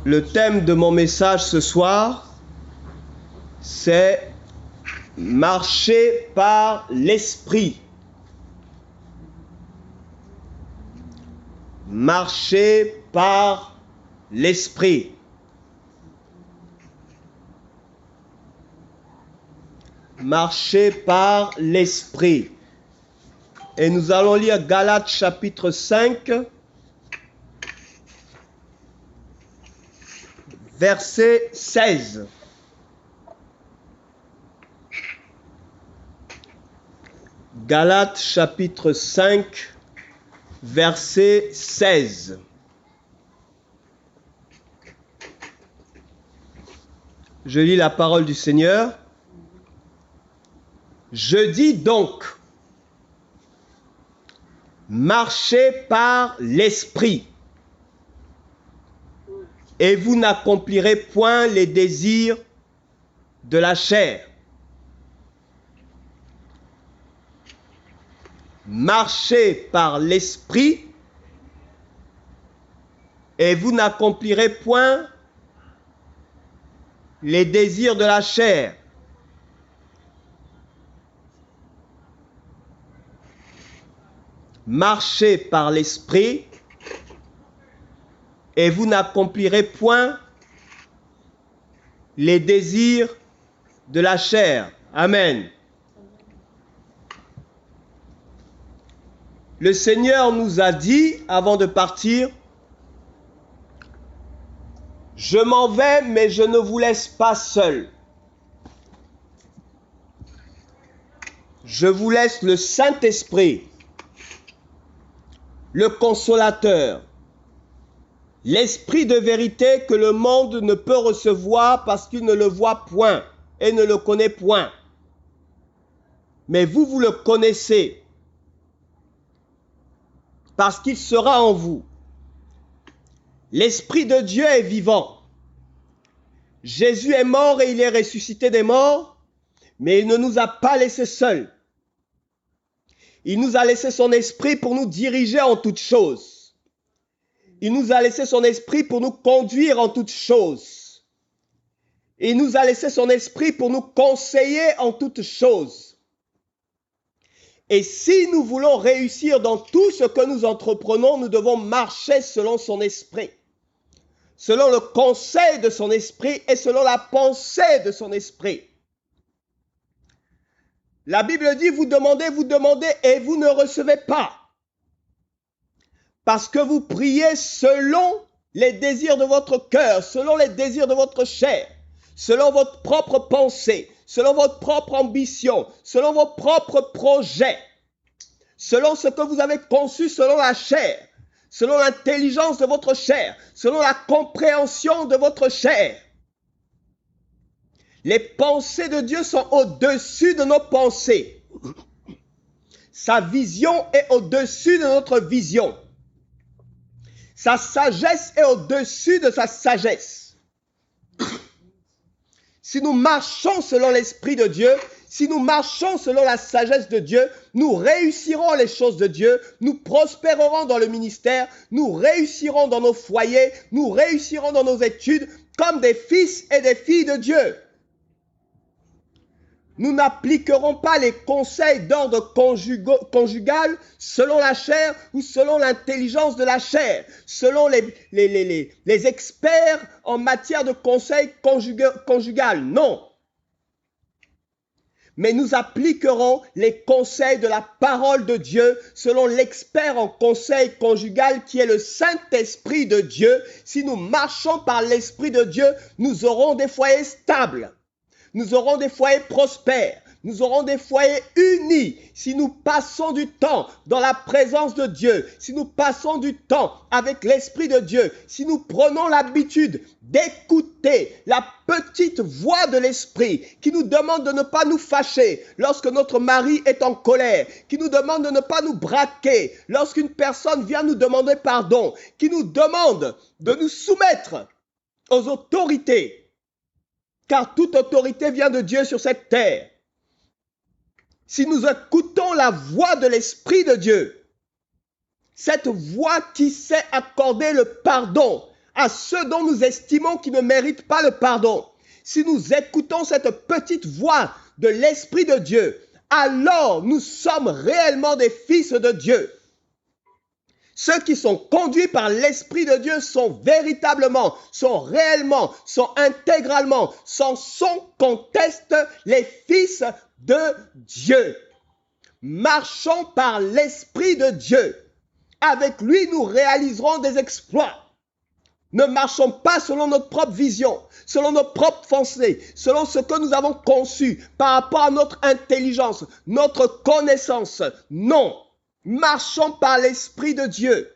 Le thème de mon message ce soir, c'est marcher par l'esprit. Marcher par l'esprit. Marcher par l'esprit. Et nous allons lire Galates chapitre 5, verset 16. Galates chapitre 5, verset 16. Je lis la parole du Seigneur. Je dis donc, marchez par l'esprit, et vous n'accomplirez point les désirs de la chair. Marchez par l'esprit, et vous n'accomplirez point les désirs de la chair. Marchez par l'esprit, et vous n'accomplirez point les désirs de la chair. Amen. Le Seigneur nous a dit, avant de partir, « Je m'en vais, mais je ne vous laisse pas seul. Je vous laisse le Saint-Esprit, le Consolateur, l'Esprit de vérité que le monde ne peut recevoir parce qu'il ne le voit point et ne le connaît point. Mais vous, vous le connaissez parce qu'il sera en vous. L'Esprit de Dieu est vivant. Jésus est mort et il est ressuscité des morts, mais il ne nous a pas laissés seuls. Il nous a laissé son esprit pour nous diriger en toutes choses. Il nous a laissé son esprit pour nous conduire en toutes choses. Il nous a laissé son esprit pour nous conseiller en toutes choses. Et si nous voulons réussir dans tout ce que nous entreprenons, nous devons marcher selon son esprit, selon le conseil de son esprit et selon la pensée de son esprit. La Bible dit, vous demandez et vous ne recevez pas. Parce que vous priez selon les désirs de votre cœur, selon les désirs de votre chair, selon votre propre pensée, selon votre propre ambition, selon vos propres projets, selon ce que vous avez conçu selon la chair, selon l'intelligence de votre chair, selon la compréhension de votre chair. Les pensées de Dieu sont au-dessus de nos pensées. Sa vision est au-dessus de notre vision. Sa sagesse est au-dessus de sa sagesse. Si nous marchons selon l'Esprit de Dieu, si nous marchons selon la sagesse de Dieu, nous réussirons les choses de Dieu, nous prospérerons dans le ministère, nous réussirons dans nos foyers, nous réussirons dans nos études comme des fils et des filles de Dieu. Nous n'appliquerons pas les conseils d'ordre conjugal selon la chair ou selon l'intelligence de la chair, selon les experts en matière de conseil conjugal. Non. Mais nous appliquerons les conseils de la parole de Dieu selon l'expert en conseil conjugal qui est le Saint-Esprit de Dieu. Si nous marchons par l'Esprit de Dieu, nous aurons des foyers stables. Nous aurons des foyers prospères, nous aurons des foyers unis si nous passons du temps dans la présence de Dieu, si nous passons du temps avec l'Esprit de Dieu, si nous prenons l'habitude d'écouter la petite voix de l'Esprit qui nous demande de ne pas nous fâcher lorsque notre mari est en colère, qui nous demande de ne pas nous braquer lorsqu'une personne vient nous demander pardon, qui nous demande de nous soumettre aux autorités. Car toute autorité vient de Dieu sur cette terre. Si nous écoutons la voix de l'Esprit de Dieu, Cette voix qui sait accorder le pardon à ceux dont nous estimons qu'ils ne méritent pas le pardon. Si nous écoutons cette petite voix de l'Esprit de Dieu, alors nous sommes réellement des fils de Dieu. Ceux qui sont conduits par l'Esprit de Dieu sont véritablement, sont réellement, sont intégralement, sans conteste, les fils de Dieu. Marchons par l'Esprit de Dieu. Avec lui, nous réaliserons des exploits. Ne marchons pas selon notre propre vision, selon nos propres pensées, selon ce que nous avons conçu par rapport à notre intelligence, notre connaissance. Non, marchons par l'Esprit de Dieu,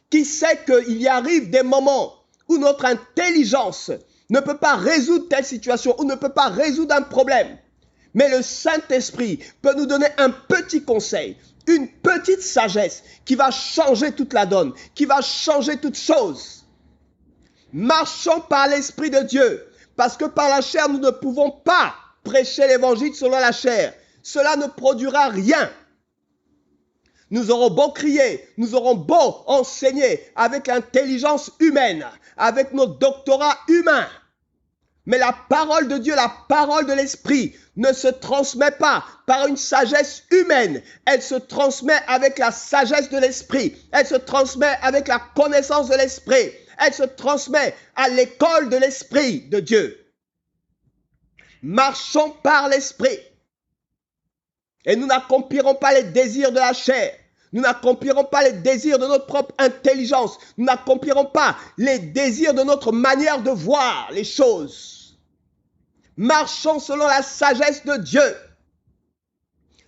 qui sait qu'il y arrive des moments où notre intelligence ne peut pas résoudre telle situation ou ne peut pas résoudre un problème. Mais le Saint-Esprit peut nous donner un petit conseil, une petite sagesse qui va changer toute la donne, qui va changer toute chose. Marchons par l'Esprit de Dieu, parce que par la chair, nous ne pouvons pas prêcher l'évangile selon la chair. Cela ne produira rien. Nous aurons beau crier, nous aurons beau enseigner avec l'intelligence humaine, avec nos doctorats humains. Mais la parole de Dieu, la parole de l'Esprit ne se transmet pas par une sagesse humaine. Elle se transmet avec la sagesse de l'Esprit. Elle se transmet avec la connaissance de l'Esprit. Elle se transmet à l'école de l'Esprit de Dieu. Marchons par l'Esprit. Et nous n'accomplirons pas les désirs de la chair. Nous n'accomplirons pas les désirs de notre propre intelligence. Nous n'accomplirons pas les désirs de notre manière de voir les choses. Marchons selon la sagesse de Dieu.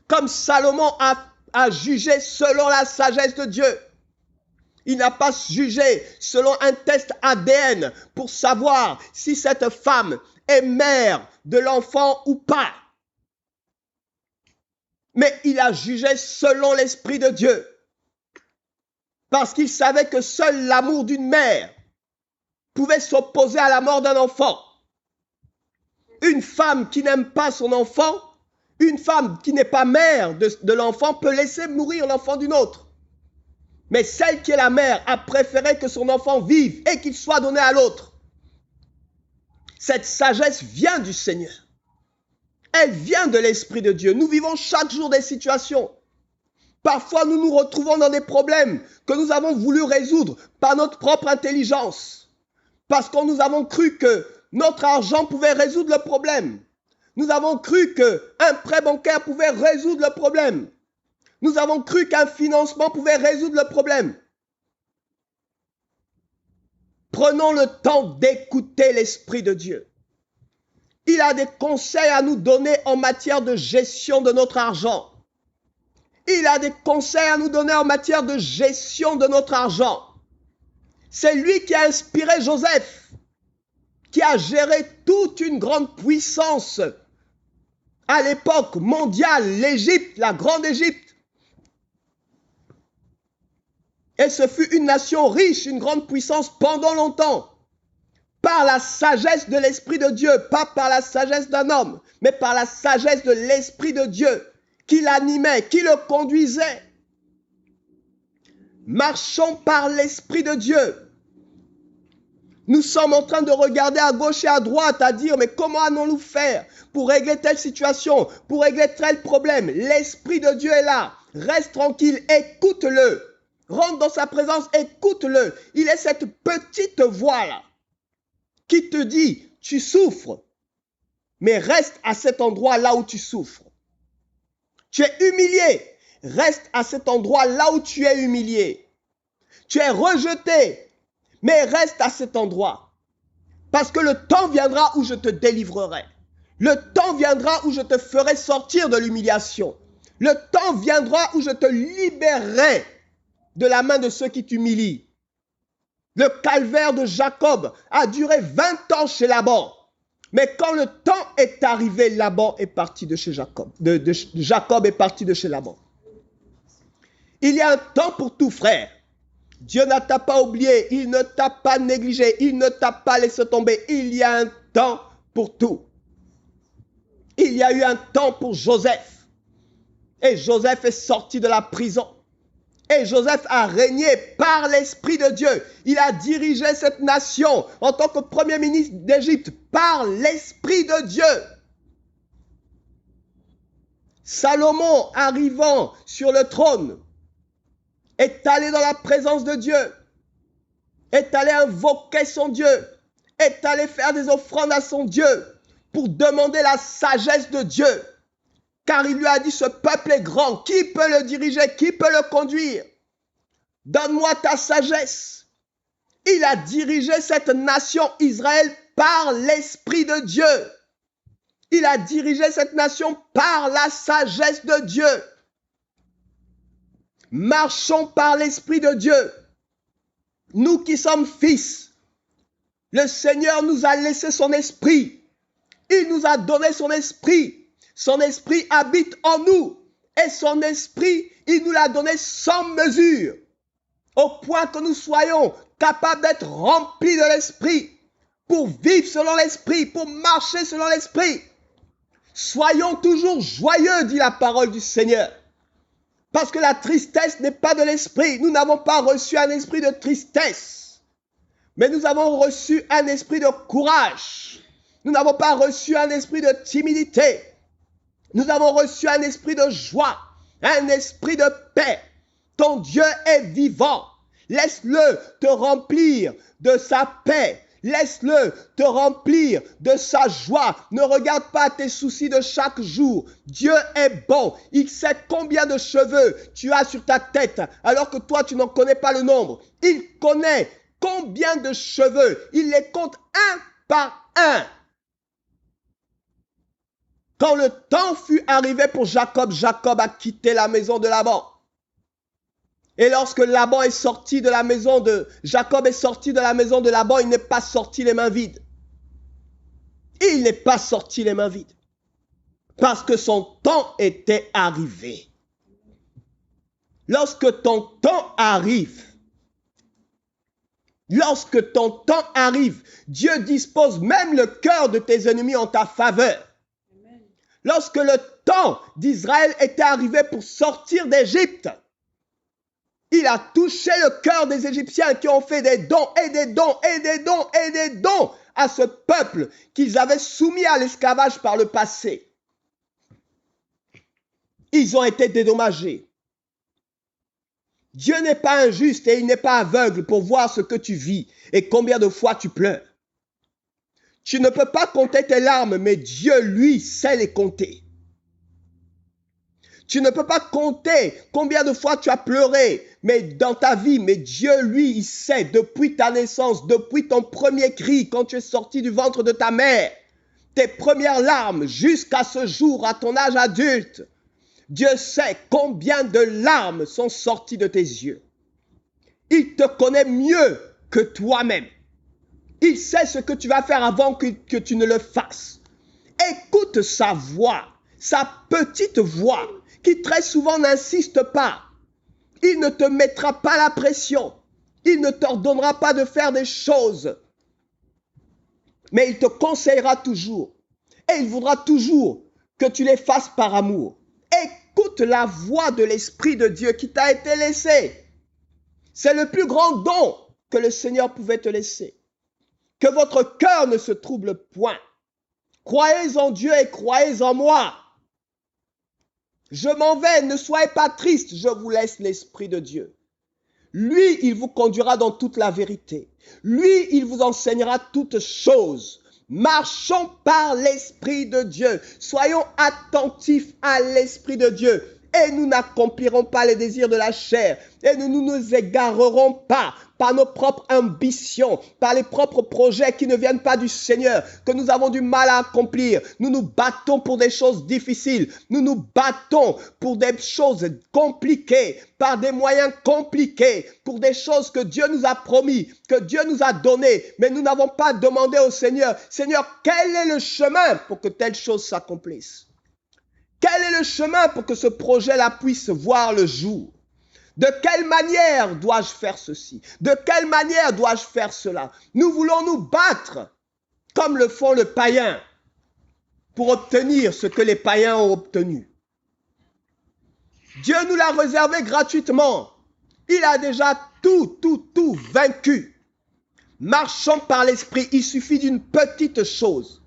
Comme Salomon a jugé selon la sagesse de Dieu. Il n'a pas jugé selon un test ADN pour savoir si cette femme est mère de l'enfant ou pas. Mais il a jugé selon l'Esprit de Dieu. Parce qu'il savait que seul l'amour d'une mère pouvait s'opposer à la mort d'un enfant. Une femme qui n'aime pas son enfant, une femme qui n'est pas mère de l'enfant peut laisser mourir l'enfant d'une autre. Mais celle qui est la mère a préféré que son enfant vive et qu'il soit donné à l'autre. Cette sagesse vient du Seigneur. Elle vient de l'Esprit de Dieu. Nous vivons chaque jour des situations. Parfois, nous nous retrouvons dans des problèmes que nous avons voulu résoudre par notre propre intelligence. Parce que nous avons cru que notre argent pouvait résoudre le problème. Nous avons cru qu'un prêt bancaire pouvait résoudre le problème. Nous avons cru qu'un financement pouvait résoudre le problème. Prenons le temps d'écouter l'Esprit de Dieu. Il a des conseils à nous donner en matière de gestion de notre argent. Il a des conseils à nous donner en matière de gestion de notre argent. C'est lui qui a inspiré Joseph, qui a géré toute une grande puissance à l'époque mondiale, l'Égypte, la grande Égypte. Et ce fut une nation riche, une grande puissance pendant longtemps. Par la sagesse de l'Esprit de Dieu, pas par la sagesse d'un homme, mais par la sagesse de l'Esprit de Dieu qui l'animait, qui le conduisait. Marchons par l'Esprit de Dieu. Nous sommes en train de regarder à gauche et à droite, à dire, mais comment allons-nous faire pour régler telle situation, pour régler tel problème? L'Esprit de Dieu est là. Reste tranquille, écoute-le. Rentre dans sa présence, écoute-le. Il est cette petite voix-là qui te dit, tu souffres, mais reste à cet endroit là où tu souffres. Tu es humilié, reste à cet endroit là où tu es humilié. Tu es rejeté, mais reste à cet endroit. Parce que le temps viendra où je te délivrerai. Le temps viendra où je te ferai sortir de l'humiliation. Le temps viendra où je te libérerai de la main de ceux qui t'humilient. Le calvaire de Jacob a duré 20 ans chez Laban. Mais quand le temps est arrivé, Laban est parti de chez Jacob. Jacob est parti de chez Laban. Il y a un temps pour tout, frère. Dieu ne t'a pas oublié, il ne t'a pas négligé, il ne t'a pas laissé tomber. Il y a un temps pour tout. Il y a eu un temps pour Joseph. Et Joseph est sorti de la prison. Et Joseph a régné par l'Esprit de Dieu. Il a dirigé cette nation en tant que premier ministre d'Égypte par l'Esprit de Dieu. Salomon, arrivant sur le trône, est allé dans la présence de Dieu, est allé invoquer son Dieu, est allé faire des offrandes à son Dieu pour demander la sagesse de Dieu. Car il lui a dit, ce peuple est grand, qui peut le diriger, qui peut le conduire? Donne-moi ta sagesse. Il a dirigé cette nation Israël par l'Esprit de Dieu. Il a dirigé cette nation par la sagesse de Dieu. Marchons par l'Esprit de Dieu. Nous qui sommes fils, le Seigneur nous a laissé son esprit. Il nous a donné son esprit. Son esprit habite en nous. Et son esprit, il nous l'a donné sans mesure. Au point que nous soyons capables d'être remplis de l'esprit. Pour vivre selon l'esprit, pour marcher selon l'esprit. Soyons toujours joyeux, dit la parole du Seigneur. Parce que la tristesse n'est pas de l'esprit. Nous n'avons pas reçu un esprit de tristesse. Mais nous avons reçu un esprit de courage. Nous n'avons pas reçu un esprit de timidité. Nous avons reçu un esprit de joie, un esprit de paix. Ton Dieu est vivant. Laisse-le te remplir de sa paix. Laisse-le te remplir de sa joie. Ne regarde pas tes soucis de chaque jour. Dieu est bon. Il sait combien de cheveux tu as sur ta tête, alors que toi, tu n'en connais pas le nombre. Il connaît combien de cheveux. Il les compte un par un. Quand le temps fut arrivé pour Jacob, Jacob a quitté la maison de Laban. Et lorsque Laban est sorti de la maison de Jacob est sorti de la maison de Laban, il n'est pas sorti les mains vides. Il n'est pas sorti les mains vides. Parce que son temps était arrivé. Lorsque ton temps arrive, Dieu dispose même le cœur de tes ennemis en ta faveur. Lorsque le temps d'Israël était arrivé pour sortir d'Égypte, il a touché le cœur des Égyptiens qui ont fait des dons et des dons et des dons et des dons à ce peuple qu'ils avaient soumis à l'esclavage par le passé. Ils ont été dédommagés. Dieu n'est pas injuste et il n'est pas aveugle pour voir ce que tu vis et combien de fois tu pleures. Tu ne peux pas compter tes larmes, mais Dieu, lui, sait les compter. Tu ne peux pas compter combien de fois tu as pleuré mais dans ta vie, mais Dieu, lui, il sait depuis ta naissance, depuis ton premier cri, quand tu es sorti du ventre de ta mère, tes premières larmes jusqu'à ce jour, à ton âge adulte. Dieu sait combien de larmes sont sorties de tes yeux. Il te connaît mieux que toi-même. Il sait ce que tu vas faire avant que tu ne le fasses. Écoute sa voix, sa petite voix, qui très souvent n'insiste pas. Il ne te mettra pas la pression. Il ne t'ordonnera pas de faire des choses. Mais il te conseillera toujours. Et il voudra toujours que tu les fasses par amour. Écoute la voix de l'Esprit de Dieu qui t'a été laissé. C'est le plus grand don que le Seigneur pouvait te laisser. Que votre cœur ne se trouble point. Croyez en Dieu et croyez en moi. Je m'en vais, ne soyez pas tristes, je vous laisse l'Esprit de Dieu. Lui, il vous conduira dans toute la vérité. Lui, il vous enseignera toutes choses. Marchons par l'Esprit de Dieu. Soyons attentifs à l'Esprit de Dieu. Et nous n'accomplirons pas les désirs de la chair. Et nous ne nous égarerons pas par nos propres ambitions, par les propres projets qui ne viennent pas du Seigneur, que nous avons du mal à accomplir. Nous nous battons pour des choses difficiles. Nous nous battons pour des choses compliquées, par des moyens compliqués, pour des choses que Dieu nous a promis, que Dieu nous a donné. Mais nous n'avons pas demandé au Seigneur, Seigneur, quel est le chemin pour que telle chose s'accomplisse? Quel est le chemin pour que ce projet-là puisse voir le jour? De quelle manière dois-je faire ceci? De quelle manière dois-je faire cela? Nous voulons nous battre comme le font les païens pour obtenir ce que les païens ont obtenu. Dieu nous l'a réservé gratuitement. Il a déjà tout vaincu. Marchons par l'esprit, il suffit d'une petite chose,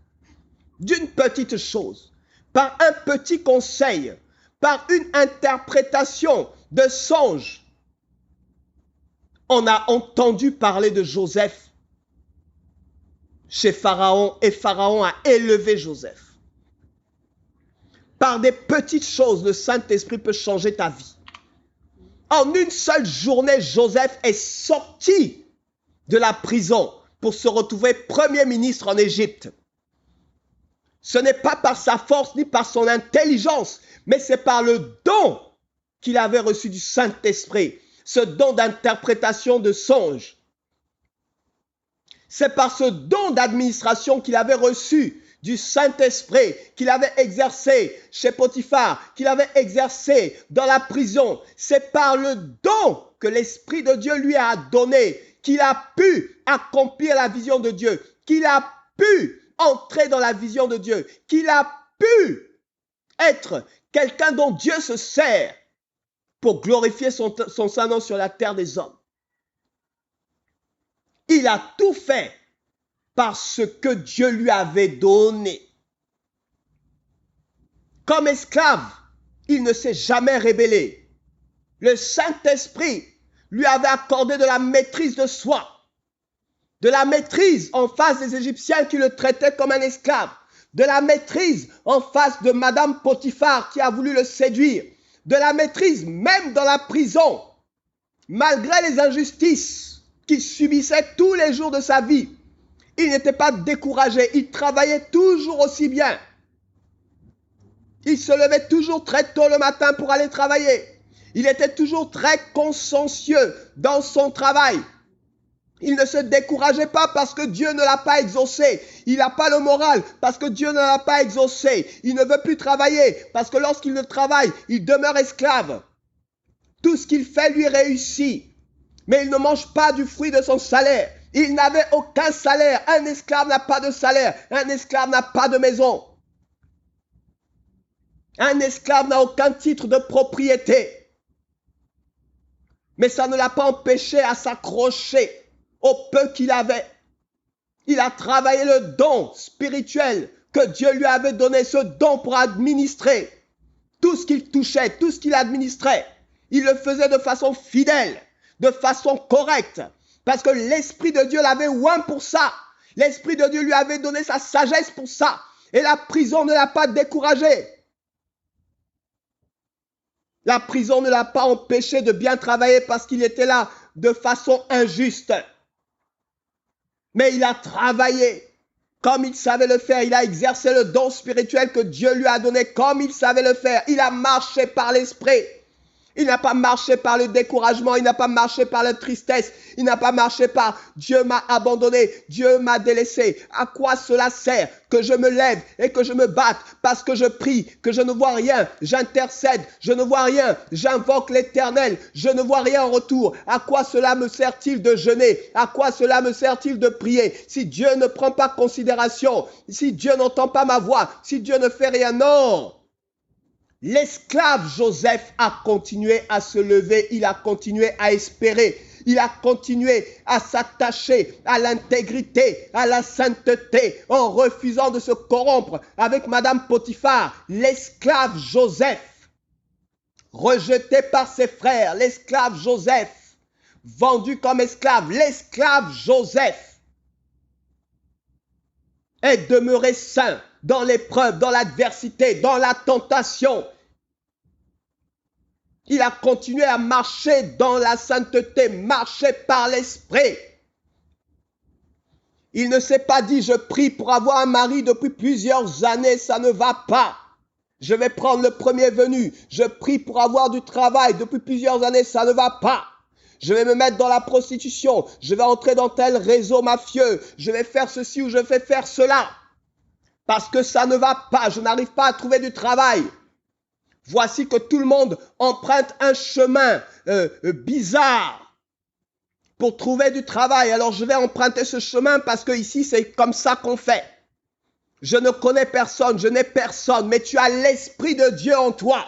par un petit conseil, par une interprétation de songe. On a entendu parler de Joseph chez Pharaon et Pharaon a élevé Joseph. Par des petites choses, le Saint-Esprit peut changer ta vie. En une seule journée, Joseph est sorti de la prison pour se retrouver premier ministre en Égypte. Ce n'est pas par sa force ni par son intelligence, mais c'est par le don qu'il avait reçu du Saint-Esprit, ce don d'interprétation de songes. C'est par ce don d'administration qu'il avait reçu du Saint-Esprit, qu'il avait exercé chez Potiphar, qu'il avait exercé dans la prison. C'est par le don que l'Esprit de Dieu lui a donné, qu'il a pu accomplir la vision de Dieu, qu'il a pu entrer dans la vision de Dieu, qu'il a pu être quelqu'un dont Dieu se sert pour glorifier son saint nom sur la terre des hommes. Il a tout fait parce que Dieu lui avait donné. Comme esclave, il ne s'est jamais rébellé. Le Saint-Esprit lui avait accordé de la maîtrise de soi, de la maîtrise en face des Égyptiens qui le traitaient comme un esclave, de la maîtrise en face de Madame Potiphar qui a voulu le séduire, de la maîtrise même dans la prison, malgré les injustices qu'il subissait tous les jours de sa vie. Il n'était pas découragé, il travaillait toujours aussi bien. Il se levait toujours très tôt le matin pour aller travailler. Il était toujours très consciencieux dans son travail. Il ne se décourageait pas parce que Dieu ne l'a pas exaucé. Il n'a pas le moral parce que Dieu ne l'a pas exaucé. Il ne veut plus travailler parce que lorsqu'il ne travaille, il demeure esclave. Tout ce qu'il fait lui réussit. Mais il ne mange pas du fruit de son salaire. Il n'avait aucun salaire. Un esclave n'a pas de salaire. Un esclave n'a pas de maison. Un esclave n'a aucun titre de propriété. Mais ça ne l'a pas empêché à s'accrocher au peu qu'il avait. Il a travaillé le don spirituel que Dieu lui avait donné, ce don pour administrer. Tout ce qu'il touchait, tout ce qu'il administrait, il le faisait de façon fidèle, de façon correcte. Parce que l'Esprit de Dieu l'avait oint pour ça. L'Esprit de Dieu lui avait donné sa sagesse pour ça. Et la prison ne l'a pas découragé. La prison ne l'a pas empêché de bien travailler parce qu'il était là de façon injuste. Mais il a travaillé comme il savait le faire. Il a exercé le don spirituel que Dieu lui a donné comme il savait le faire. Il a marché par l'Esprit. Il n'a pas marché par le découragement, il n'a pas marché par la tristesse, il n'a pas marché par Dieu m'a abandonné, Dieu m'a délaissé. À quoi cela sert que je me lève et que je me batte parce que je prie, que je ne vois rien, j'intercède, je ne vois rien, j'invoque l'Éternel, je ne vois rien en retour. À quoi cela me sert-il de jeûner? À quoi cela me sert-il de prier? Si Dieu ne prend pas considération, si Dieu n'entend pas ma voix, si Dieu ne fait rien, non. L'esclave Joseph a continué à se lever, il a continué à espérer, il a continué à s'attacher à l'intégrité, à la sainteté, en refusant de se corrompre avec Madame Potiphar. L'esclave Joseph, rejeté par ses frères, l'esclave Joseph, vendu comme esclave, l'esclave Joseph est demeuré saint dans l'épreuve, dans l'adversité, dans la tentation. Il a continué à marcher dans la sainteté, marcher par l'Esprit. Il ne s'est pas dit, je prie pour avoir un mari depuis plusieurs années, ça ne va pas. Je vais prendre le premier venu. Je prie pour avoir du travail depuis plusieurs années, ça ne va pas. Je vais me mettre dans la prostitution. Je vais entrer dans tel réseau mafieux. Je vais faire ceci ou je vais faire cela. Parce que ça ne va pas, je n'arrive pas à trouver du travail. Voici que tout le monde emprunte un chemin bizarre pour trouver du travail. Alors je vais emprunter ce chemin parce que ici c'est comme ça qu'on fait. Je ne connais personne, je n'ai personne, mais tu as l'Esprit de Dieu en toi.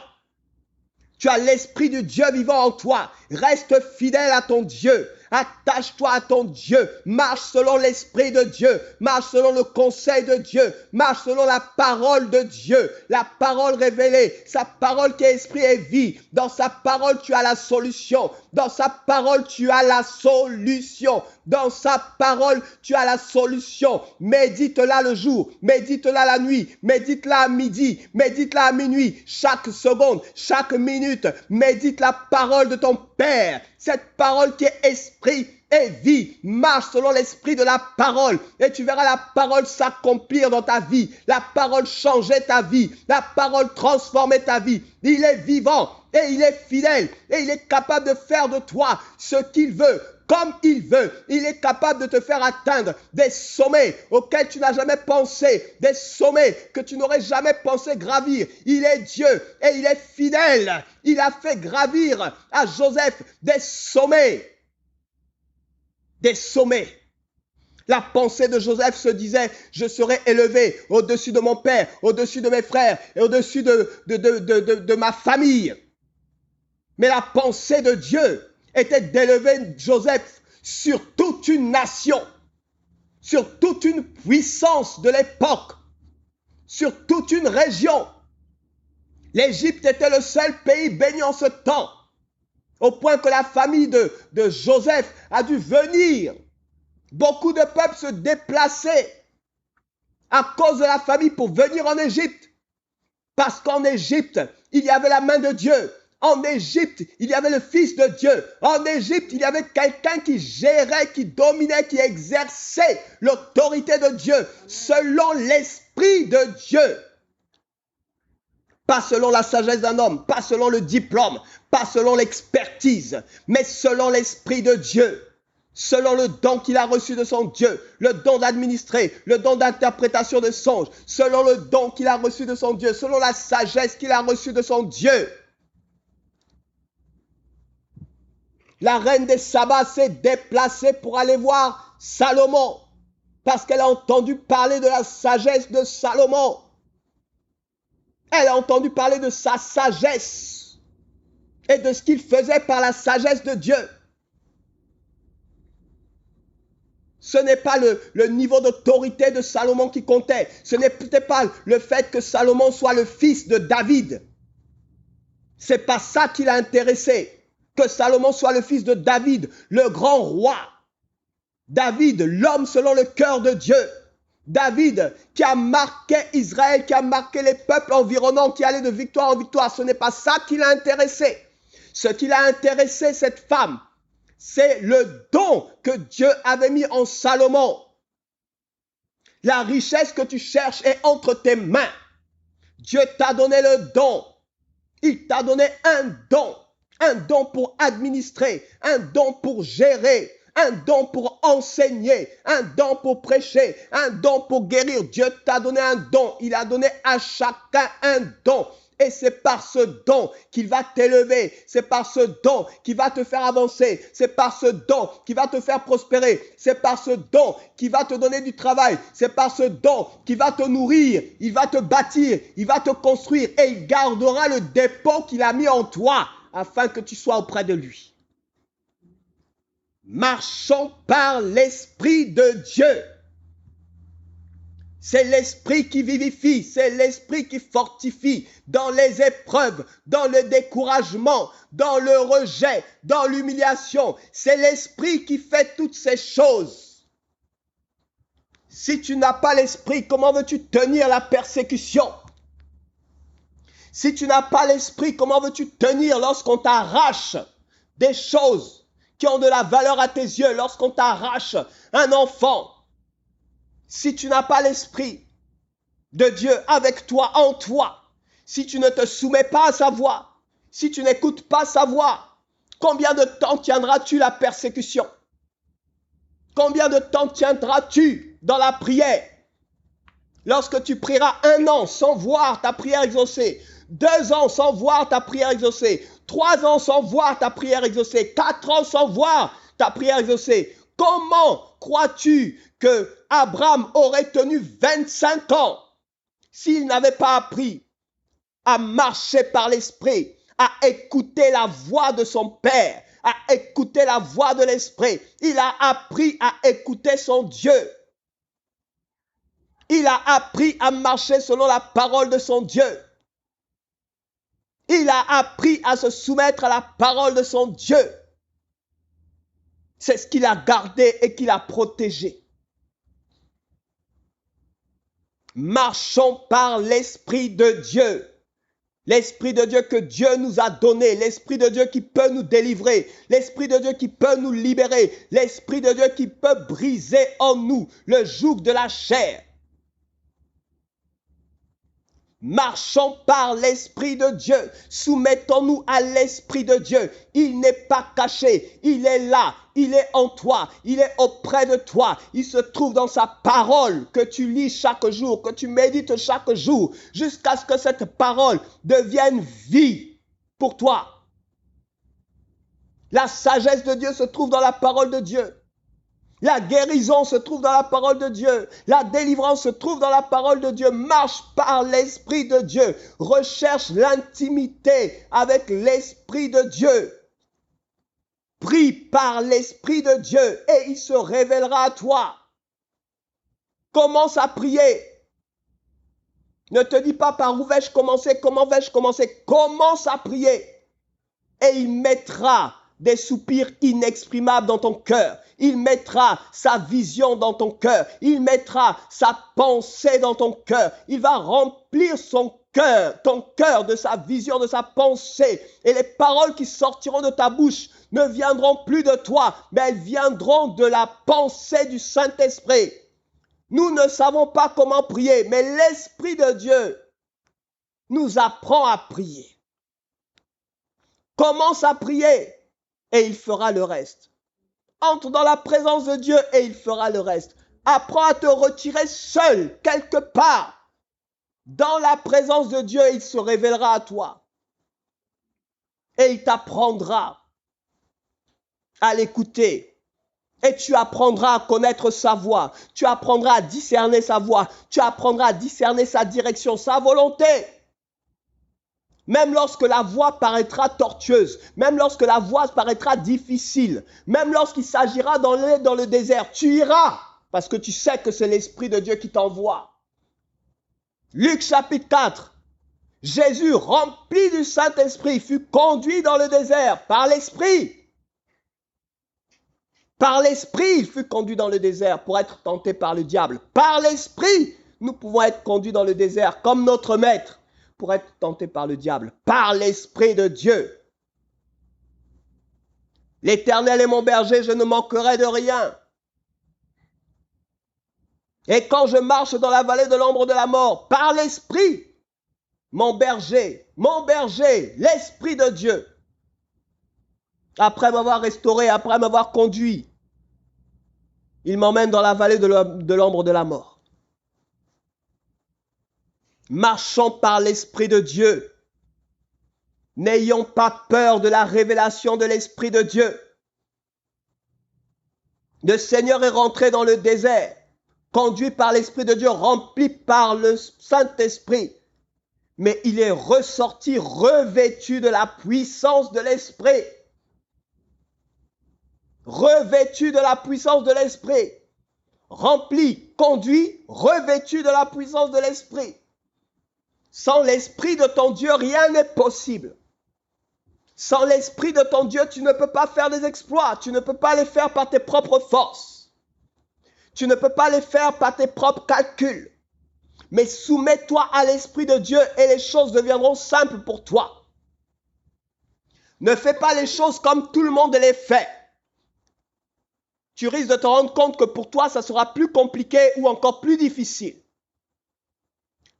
Tu as l'Esprit du Dieu vivant en toi. Reste fidèle à ton Dieu. Attache-toi à ton Dieu. Marche selon l'Esprit de Dieu. Marche selon le conseil de Dieu. Marche selon la parole de Dieu. La parole révélée. Sa parole qui est esprit et vie. Dans sa parole, tu as la solution. Dans sa parole, tu as la solution. Dans sa parole, tu as la solution. Médite-la le jour. Médite-la la nuit. Médite-la à midi. Médite-la à minuit. Chaque seconde, chaque minute. Médite la parole de ton Père. Cette parole qui est esprit et vie. Marche selon l'esprit de la parole. Et tu verras la parole s'accomplir dans ta vie. La parole changer ta vie. La parole transformer ta vie. Il est vivant et il est fidèle. Et il est capable de faire de toi ce qu'il veut. Comme il veut, il est capable de te faire atteindre des sommets auxquels tu n'as jamais pensé, des sommets que tu n'aurais jamais pensé gravir. Il est Dieu et il est fidèle. Il a fait gravir à Joseph des sommets. Des sommets. La pensée de Joseph se disait, je serai élevé au-dessus de mon père, au-dessus de mes frères et au-dessus de ma famille. Mais la pensée de Dieu était d'élever Joseph sur toute une nation, sur toute une puissance de l'époque, sur toute une région. L'Égypte était le seul pays béni en ce temps, au point que la famille de Joseph a dû venir. Beaucoup de peuples se déplaçaient à cause de la famille pour venir en Égypte, parce qu'en Égypte, il y avait la main de Dieu. En Égypte, il y avait le Fils de Dieu. En Égypte, il y avait quelqu'un qui gérait, qui dominait, qui exerçait l'autorité de Dieu selon l'Esprit de Dieu. Pas selon la sagesse d'un homme, pas selon le diplôme, pas selon l'expertise, mais selon l'Esprit de Dieu. Selon le don qu'il a reçu de son Dieu, le don d'administrer, le don d'interprétation de songes, selon le don qu'il a reçu de son Dieu, selon la sagesse qu'il a reçue de son Dieu. La reine des Sabbats s'est déplacée pour aller voir Salomon parce qu'elle a entendu parler de la sagesse de Salomon. Elle a entendu parler de sa sagesse et de ce qu'il faisait par la sagesse de Dieu. Ce n'est pas le niveau d'autorité de Salomon qui comptait. Ce n'était pas le fait que Salomon soit le fils de David. C'est pas ça qui l'a intéressé. Que Salomon soit le fils de David, le grand roi. David, l'homme selon le cœur de Dieu. David qui a marqué Israël, qui a marqué les peuples environnants, qui allait de victoire en victoire. Ce n'est pas ça qui l'a intéressé. Ce qui l'a intéressé, cette femme, c'est le don que Dieu avait mis en Salomon. La richesse que tu cherches est entre tes mains. Dieu t'a donné le don. Il t'a donné un don pour administrer, un don pour gérer, un don pour enseigner, un don pour prêcher, un don pour guérir. Dieu t'a donné un don. Il a donné à chacun un don. Et c'est par ce don qu'il va t'élever. C'est par ce don qu'il va te faire avancer. C'est par ce don qu'il va te faire prospérer. C'est par ce don qu'il va te donner du travail. C'est par ce don qu'il va te nourrir. Il va te bâtir. Il va te construire. Et il gardera le dépôt qu'il a mis en toi afin que tu sois auprès de lui. Marchons par l'Esprit de Dieu. C'est l'Esprit qui vivifie, c'est l'Esprit qui fortifie dans les épreuves, dans le découragement, dans le rejet, dans l'humiliation. C'est l'Esprit qui fait toutes ces choses. Si tu n'as pas l'Esprit, comment veux-tu tenir la persécution? Si tu n'as pas l'Esprit, comment veux-tu tenir lorsqu'on t'arrache des choses qui ont de la valeur à tes yeux, lorsqu'on t'arrache un enfant? Si tu n'as pas l'Esprit de Dieu avec toi, en toi, si tu ne te soumets pas à sa voix, si tu n'écoutes pas sa voix, combien de temps tiendras-tu la persécution? Combien de temps tiendras-tu dans la prière? Lorsque tu prieras 1 an sans voir ta prière exaucée, 2 ans sans voir ta prière exaucée, 3 ans sans voir ta prière exaucée, 4 ans sans voir ta prière exaucée, comment crois-tu que Abraham aurait tenu 25 ans s'il n'avait pas appris à marcher par l'Esprit, à écouter la voix de son Père, à écouter la voix de l'Esprit. Il a appris à écouter son Dieu. Il a appris à marcher selon la parole de son Dieu. Il a appris à se soumettre à la parole de son Dieu. C'est ce qu'il a gardé et qu'il a protégé. Marchons par l'Esprit de Dieu. L'Esprit de Dieu que Dieu nous a donné. L'Esprit de Dieu qui peut nous délivrer. L'Esprit de Dieu qui peut nous libérer. L'Esprit de Dieu qui peut briser en nous le joug de la chair. Marchons par l'Esprit de Dieu. Soumettons-nous à l'Esprit de Dieu. Il n'est pas caché. Il est là. Il est en toi. Il est auprès de toi. Il se trouve dans sa parole que tu lis chaque jour, que tu médites chaque jour, jusqu'à ce que cette parole devienne vie pour toi. La sagesse de Dieu se trouve dans la parole de Dieu. La guérison se trouve dans la parole de Dieu. La délivrance se trouve dans la parole de Dieu. Marche par l'Esprit de Dieu. Recherche l'intimité avec l'Esprit de Dieu. Prie par l'Esprit de Dieu et il se révélera à toi. Commence à prier. Ne te dis pas par où vais-je commencer, comment vais-je commencer. Commence à prier et il mettra des soupirs inexprimables dans ton cœur. Il mettra sa vision dans ton cœur. Il mettra sa pensée dans ton cœur. Il va remplir son cœur, ton cœur de sa vision, de sa pensée. Et les paroles qui sortiront de ta bouche ne viendront plus de toi, mais elles viendront de la pensée du Saint-Esprit. Nous ne savons pas comment prier, mais l'Esprit de Dieu nous apprend à prier. Commence à prier et il fera le reste. Entre dans la présence de Dieu et il fera le reste. Apprends à te retirer seul, quelque part. Dans la présence de Dieu, il se révélera à toi. Et il t'apprendra à l'écouter. Et tu apprendras à connaître sa voix. Tu apprendras à discerner sa voix. Tu apprendras à discerner sa direction, sa volonté. Même lorsque la voie paraîtra tortueuse, même lorsque la voie paraîtra difficile, même lorsqu'il s'agira d'aller dans le désert, tu iras parce que tu sais que c'est l'Esprit de Dieu qui t'envoie. Luc chapitre 4, Jésus, rempli du Saint-Esprit, fut conduit dans le désert par l'Esprit. Par l'Esprit, il fut conduit dans le désert pour être tenté par le diable. Par l'Esprit, nous pouvons être conduits dans le désert comme notre Maître pour être tentés par le diable. Par l'Esprit de Dieu. L'Éternel est mon berger, je ne manquerai de rien. Et quand je marche dans la vallée de l'ombre de la mort, par l'Esprit, mon berger, l'Esprit de Dieu, après m'avoir restauré, après m'avoir conduit, il m'emmène dans la vallée de l'ombre de la mort. Marchons par l'Esprit de Dieu. N'ayons pas peur de la révélation de l'Esprit de Dieu. Le Seigneur est rentré dans le désert, conduit par l'Esprit de Dieu, rempli par le Saint-Esprit. Mais il est ressorti revêtu de la puissance de l'Esprit. Revêtu de la puissance de l'Esprit. Rempli, conduit, revêtu de la puissance de l'Esprit. Sans l'Esprit de ton Dieu, rien n'est possible. Sans l'Esprit de ton Dieu, tu ne peux pas faire des exploits. Tu ne peux pas les faire par tes propres forces. Tu ne peux pas les faire par tes propres calculs. Mais soumets-toi à l'Esprit de Dieu et les choses deviendront simples pour toi. Ne fais pas les choses comme tout le monde les fait. Tu risques de te rendre compte que pour toi, ça sera plus compliqué ou encore plus difficile.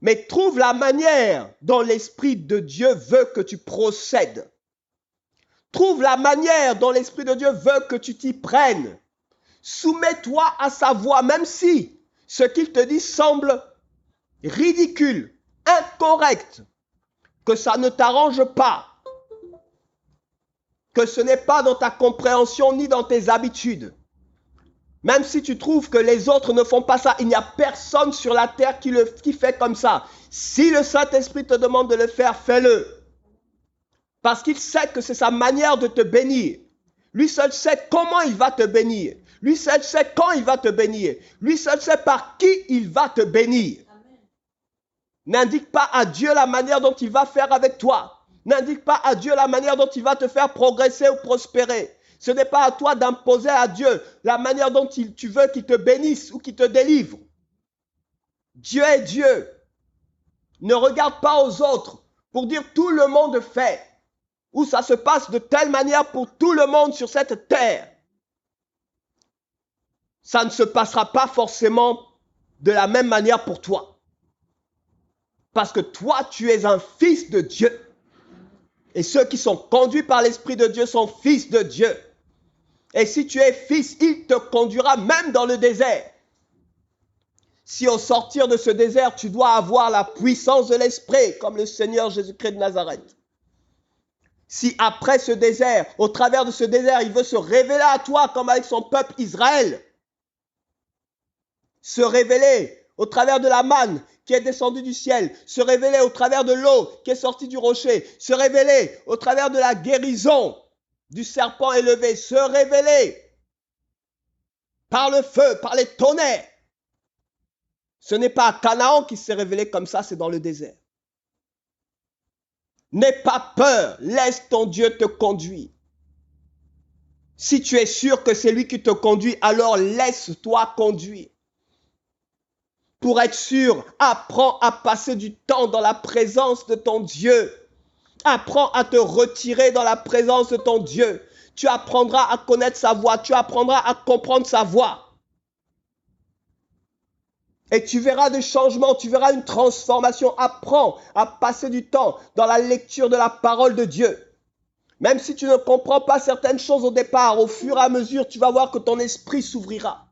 Mais trouve la manière dont l'Esprit de Dieu veut que tu procèdes. Trouve la manière dont l'Esprit de Dieu veut que tu t'y prennes. Soumets-toi à sa voix, même si ce qu'il te dit semble ridicule, incorrect, que ça ne t'arrange pas, que ce n'est pas dans ta compréhension ni dans tes habitudes. Même si tu trouves que les autres ne font pas ça, il n'y a personne sur la terre qui fait comme ça. Si le Saint-Esprit te demande de le faire, fais-le. Parce qu'il sait que c'est sa manière de te bénir. Lui seul sait comment il va te bénir. Lui seul sait quand il va te bénir. Lui seul sait par qui il va te bénir. N'indique pas à Dieu la manière dont il va faire avec toi. N'indique pas à Dieu la manière dont il va te faire progresser ou prospérer. Ce n'est pas à toi d'imposer à Dieu la manière dont tu veux qu'il te bénisse ou qu'il te délivre. Dieu est Dieu. Ne regarde pas aux autres pour dire tout le monde fait. Ou ça se passe de telle manière pour tout le monde sur cette terre. Ça ne se passera pas forcément de la même manière pour toi. Parce que toi, tu es un fils de Dieu. Et ceux qui sont conduits par l'Esprit de Dieu sont fils de Dieu. Et si tu es fils, il te conduira même dans le désert. Si au sortir de ce désert, tu dois avoir la puissance de l'Esprit, comme le Seigneur Jésus-Christ de Nazareth. Si après ce désert, au travers de ce désert, il veut se révéler à toi comme avec son peuple Israël, se révéler au travers de la manne qui est descendue du ciel, se révéler au travers de l'eau qui est sortie du rocher, se révéler au travers de la guérison du serpent élevé, se révéler par le feu, par les tonnerres. Ce n'est pas à Canaan qui s'est révélé comme ça, c'est dans le désert. N'aie pas peur, laisse ton Dieu te conduire. Si tu es sûr que c'est lui qui te conduit, alors laisse-toi conduire. Pour être sûr, apprends à passer du temps dans la présence de ton Dieu. Apprends à te retirer dans la présence de ton Dieu. Tu apprendras à connaître sa voix. Tu apprendras à comprendre sa voix. Et tu verras des changements, tu verras une transformation. Apprends à passer du temps dans la lecture de la parole de Dieu. Même si tu ne comprends pas certaines choses au départ, au fur et à mesure, tu vas voir que ton esprit s'ouvrira.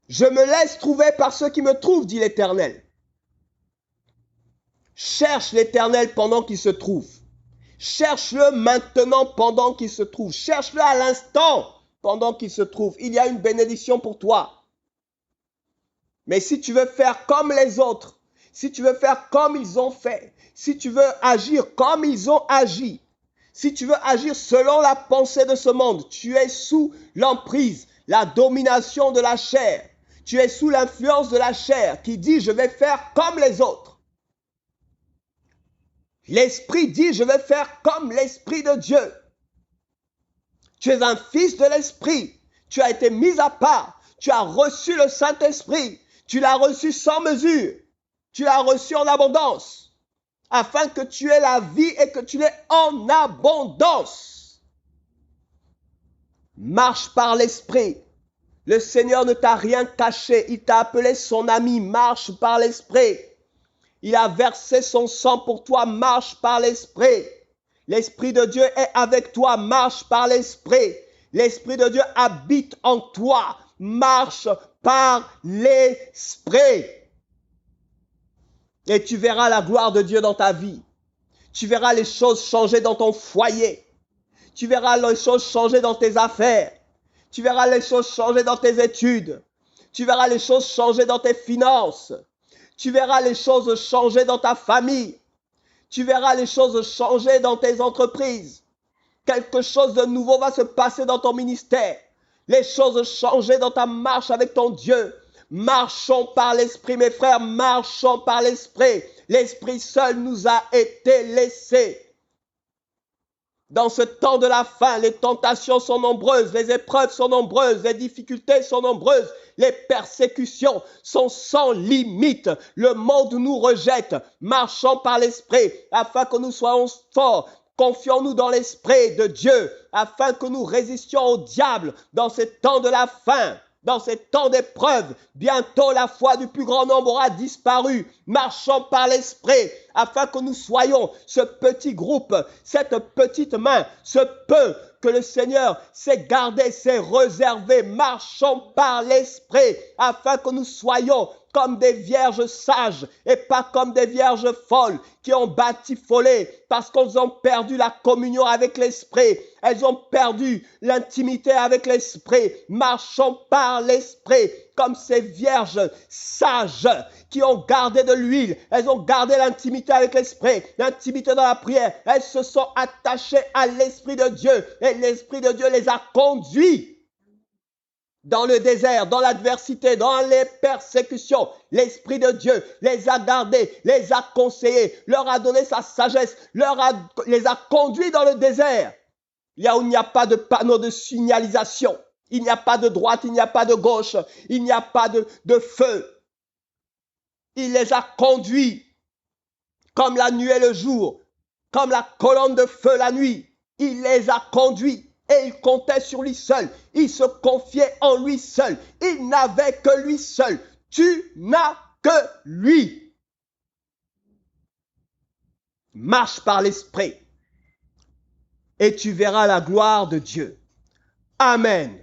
Je me laisse trouver par ceux qui me trouvent, dit l'Éternel. Cherche l'Éternel pendant qu'il se trouve. Cherche-le maintenant pendant qu'il se trouve. Cherche-le à l'instant pendant qu'il se trouve. Il y a une bénédiction pour toi. Mais si tu veux faire comme les autres, si tu veux faire comme ils ont fait, si tu veux agir comme ils ont agi, si tu veux agir selon la pensée de ce monde, tu es sous l'emprise, la domination de la chair. Tu es sous l'influence de la chair qui dit « je vais faire comme les autres ». L'esprit dit « je vais faire comme l'esprit de Dieu ». Tu es un fils de l'esprit. Tu as été mis à part. Tu as reçu le Saint-Esprit. Tu l'as reçu sans mesure. Tu l'as reçu en abondance. Afin que tu aies la vie et que tu l'aies en abondance. Marche par l'esprit. Le Seigneur ne t'a rien caché. Il t'a appelé son ami. Marche par l'esprit. Il a versé son sang pour toi. Marche par l'esprit. L'Esprit de Dieu est avec toi. Marche par l'esprit. L'Esprit de Dieu habite en toi. Marche par l'esprit. Et tu verras la gloire de Dieu dans ta vie. Tu verras les choses changer dans ton foyer. Tu verras les choses changer dans tes affaires. Tu verras les choses changer dans tes études. Tu verras les choses changer dans tes finances. Tu verras les choses changer dans ta famille. Tu verras les choses changer dans tes entreprises. Quelque chose de nouveau va se passer dans ton ministère. Les choses changer dans ta marche avec ton Dieu. Marchons par l'esprit, mes frères, marchons par l'esprit. L'esprit seul nous a été laissé. Dans ce temps de la fin, les tentations sont nombreuses, les épreuves sont nombreuses, les difficultés sont nombreuses, les persécutions sont sans limite. Le monde nous rejette. Marchons par l'esprit afin que nous soyons forts. Confions-nous dans l'esprit de Dieu afin que nous résistions au diable dans ces temps de la fin. Dans ces temps d'épreuve, bientôt la foi du plus grand nombre aura disparu. Marchons par l'esprit afin que nous soyons ce petit groupe, cette petite main, ce peu que le Seigneur s'est gardé, s'est réservé. Marchons par l'esprit afin que nous soyons comme des vierges sages et pas comme des vierges folles qui ont batifolé parce qu'elles ont perdu la communion avec l'Esprit. Elles ont perdu l'intimité avec l'Esprit. Marchons par l'Esprit comme ces vierges sages qui ont gardé de l'huile. Elles ont gardé l'intimité avec l'Esprit, l'intimité dans la prière. Elles se sont attachées à l'Esprit de Dieu et l'Esprit de Dieu les a conduits dans le désert, dans l'adversité, dans les persécutions. L'Esprit de Dieu les a gardés, les a conseillés, leur a donné sa sagesse, les a conduits dans le désert. Là où il n'y a pas de panneau de signalisation, il n'y a pas de droite, il n'y a pas de gauche, il n'y a pas de feu. Il les a conduits comme la nuit et le jour, comme la colonne de feu la nuit. Il les a conduits. Et il comptait sur lui seul. Il se confiait en lui seul. Il n'avait que lui seul. Tu n'as que lui. Marche par l'Esprit et tu verras la gloire de Dieu. Amen.